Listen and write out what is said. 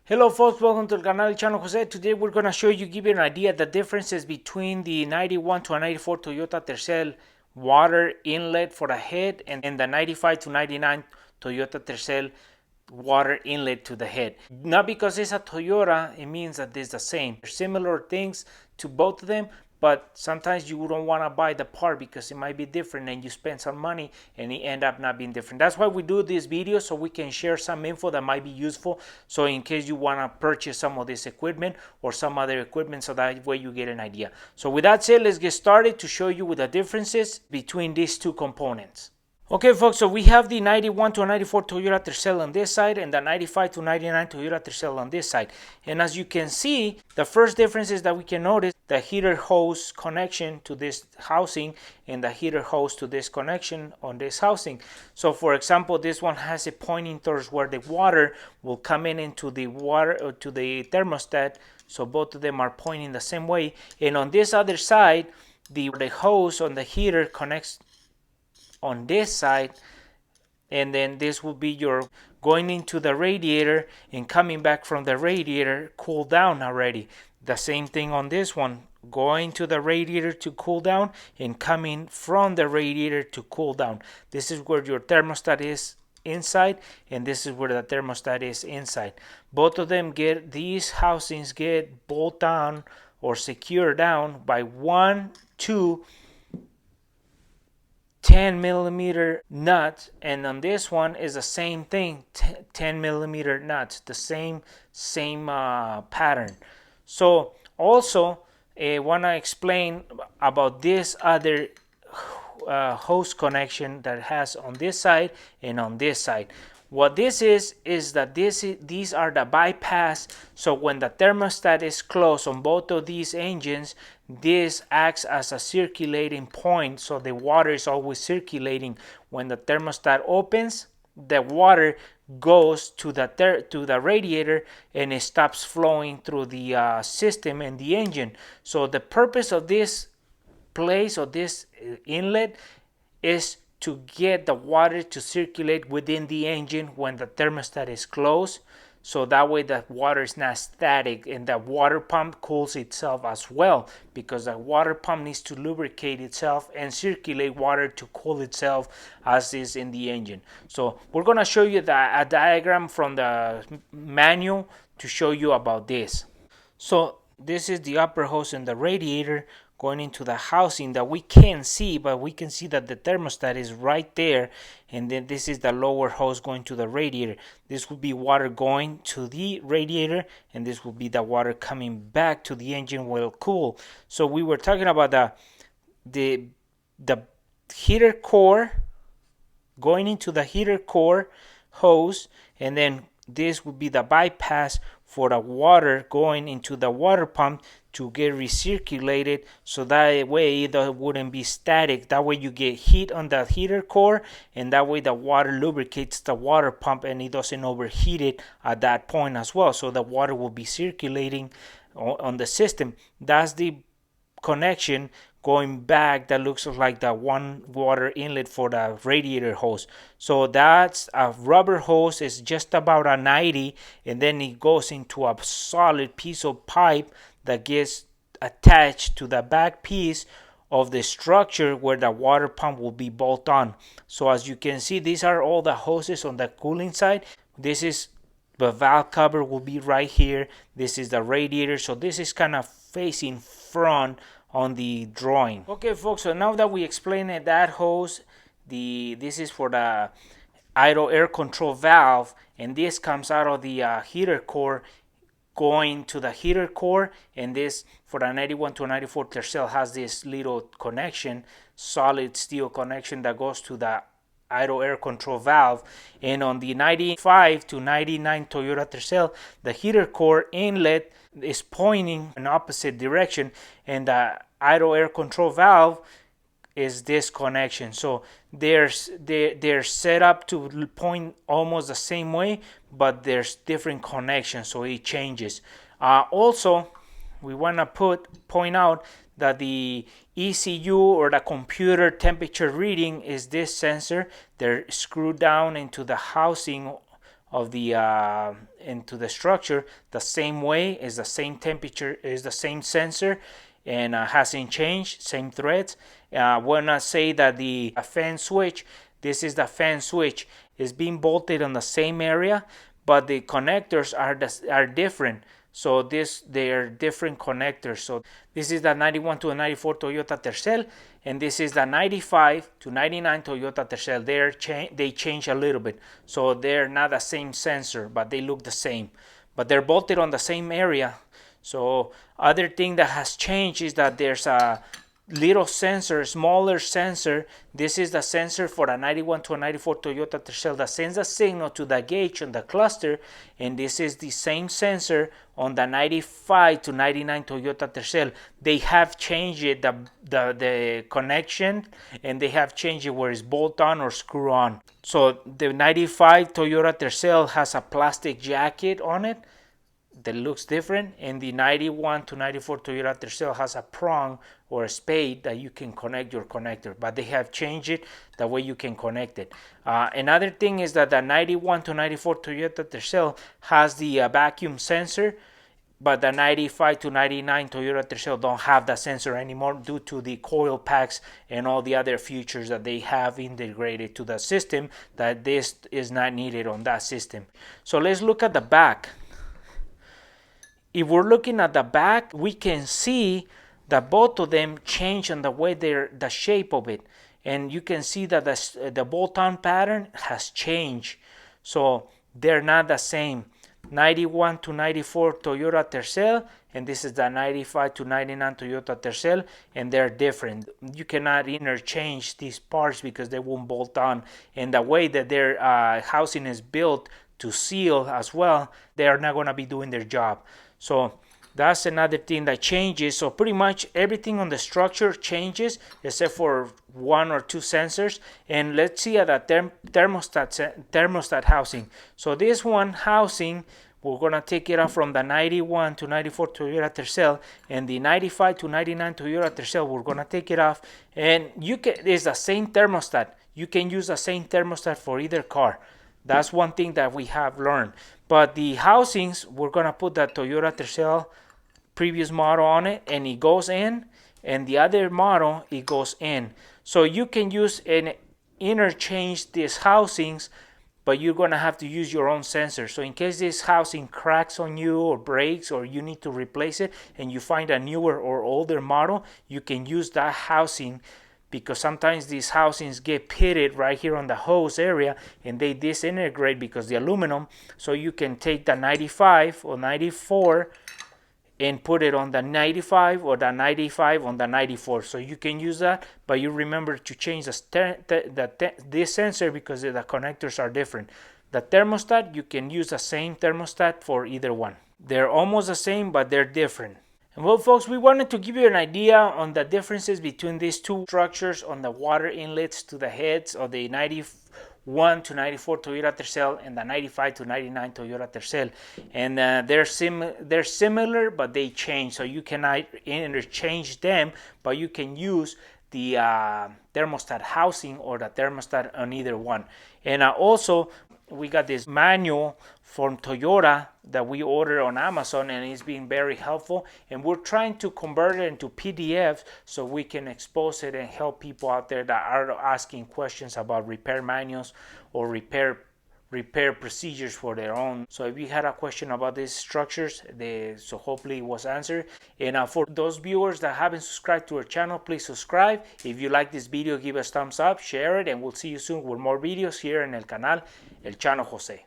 Hello folks, welcome to the canal channel Jose. Today we're going to show you, give you an idea the differences between the 91 to 94 Toyota Tercel water inlet for the head and the 95 to 99 Toyota Tercel water inlet to the head. Not because it's a Toyota, it means that it's the same. There's similar things to both of them, but sometimes you don't want to buy the part because it might be different and you spend some money and it end up not being different. That's why we do this video, so we can share some info that might be useful, so in case you want to purchase some of this equipment or some other equipment, so that way you get an idea. So with that said, let's get started to show you the differences between these two components. Okay folks, so we have the 91 to 94 Toyota Tercel on this side and the 95 to 99 Toyota Tercel on this side. And as you can see, the first difference is that we can notice the heater hose connection to this housing and the heater hose to this connection on this housing. So for example, this one has it pointing towards where the water will come in into the water to the thermostat. So both of them are pointing the same way. And on this other side, the hose on the heater connects on this side, and then this will be your going into the radiator and coming back from the radiator cool down already. The same thing on this one, going to the radiator to cool down and coming from the radiator to cool down. This is where your thermostat is inside, and this is where the thermostat is inside. Both of them get, these housings get bolted on or secured down by 10 millimeter nuts, and on this one is the same thing, 10 millimeter nuts, the same pattern. So also I want to explain about this other hose connection that has on this side and on this side. What this is that these are the bypass. So when the thermostat is closed on both of these engines, this acts as a circulating point, so the water is always circulating. When the thermostat opens, the water goes to the radiator and it stops flowing through the system and the engine. So the purpose of this place or this inlet is to get the water to circulate within the engine when the thermostat is closed, so that way the water is not static, and the water pump cools itself as well, because the water pump needs to lubricate itself and circulate water to cool itself as is in the engine. So we're going to show you a diagram from the manual to show you about this. So this is the upper hose in the radiator going into the housing that we can't see, but we can see that the thermostat is right there, and then this is the lower hose going to the radiator. This will be water going to the radiator, and this will be the water coming back to the engine while cool. So we were talking about the heater core going into the heater core hose, and then this would be the bypass for the water going into the water pump to get recirculated, so that way it wouldn't be static. That way you get heat on the heater core, and that way the water lubricates the water pump and it doesn't overheat it at that point as well. So the water will be circulating on the system. That's the connection going back that looks like the one water inlet for the radiator hose. So that's a rubber hose, is just about a 90, and then it goes into a solid piece of pipe that gets attached to the back piece of the structure where the water pump will be bolted on. So as you can see, these are all the hoses on the cooling side. This is the valve cover will be right here. This is the radiator, so this is kind of facing front on the drawing. Okay folks, so now that we explained that hose, this is for the idle air control valve, and this comes out of the heater core going to the heater core, and this for the 91 to 94 Tercel has this little connection, solid steel connection that goes to the idle air control valve. And on the 95 to 99 Toyota Tercel, the heater core inlet is pointing in opposite direction, and the idle air control valve is this connection. So they're set up to point almost the same way, but there's different connections, so it changes. Also, we want to point out that the ECU or the computer temperature reading is this sensor. They're screwed down into the housing of the into the structure the same way, is the same temperature, is the same sensor, and hasn't changed, same threads. When I say that the fan switch, this is the fan switch, is being bolted on the same area, but the connectors are different. So they're different connectors. So this is the 91 to 94 Toyota Tercel, and this is the 95 to 99 Toyota Tercel. They change a little bit, so they're not the same sensor, but they look the same. But they're bolted on the same area. So other thing that has changed is that there's a little sensor, smaller sensor. This is the sensor for a 91 to a 94 Toyota Tercel that sends a signal to the gauge on the cluster, and this is the same sensor on the 95 to 99 Toyota Tercel. They have changed it, the connection, and they have changed it where it's bolt on or screw on. So the 95 Toyota Tercel has a plastic jacket on it that looks different, and the 91 to 94 Toyota Tercel has a prong or a spade that you can connect your connector, but they have changed it the way you can connect it. Another thing is that the 91 to 94 Toyota Tercel has the vacuum sensor, but the 95 to 99 Toyota Tercel don't have that sensor anymore due to the coil packs and all the other features that they have integrated to the system, that this is not needed on that system. So let's look at the back. If we're looking at the back, we can see that both of them change in the way the shape of it, and you can see that the bolt-on pattern has changed, so they're not the same. 91 to 94 Toyota Tercel, and this is the 95 to 99 Toyota Tercel, and they're different. You cannot interchange these parts because they won't bolt on, and the way that their housing is built to seal as well, they are not going to be doing their job. So that's another thing that changes. So pretty much everything on the structure changes except for one or two sensors. And let's see at the thermostat housing. So this one housing, we're going to take it off from the 91 to 94 Toyota Tercel, and the 95 to 99 Toyota Tercel, we're going to take it off. And it's the same thermostat. You can use the same thermostat for either car. That's one thing that we have learned. But the housings, we're going to put the Toyota Tercel previous model on it, and it goes in, and the other model, it goes in. So you can use and interchange these housings, but you're going to have to use your own sensor. So in case this housing cracks on you or breaks, or you need to replace it, and you find a newer or older model, you can use that housing, because sometimes these housings get pitted right here on the hose area and they disintegrate because the aluminum. So you can take the 95 or 94 and put it on the 95, or the 95 on the 94. So you can use that, but you remember to change this sensor because the connectors are different. The thermostat, you can use the same thermostat for either one. They're almost the same, but they're different. And well, folks, we wanted to give you an idea on the differences between these two structures on the water inlets to the heads of the 91 to 94 Toyota Tercel and the 95 to 99 Toyota Tercel. And they're similar, but they change. So you cannot interchange them, but you can use the thermostat housing or the thermostat on either one. And also, we got this manual from Toyota that we ordered on Amazon, and it's been very helpful, and we're trying to convert it into PDFs so we can expose it and help people out there that are asking questions about repair manuals or repair procedures for their own. So if you had a question about these structures, so hopefully it was answered. And for those viewers that haven't subscribed to our channel, please subscribe. If you like this video, give us thumbs up, share it, and we'll see you soon with more videos here en el canal El Chano Jose.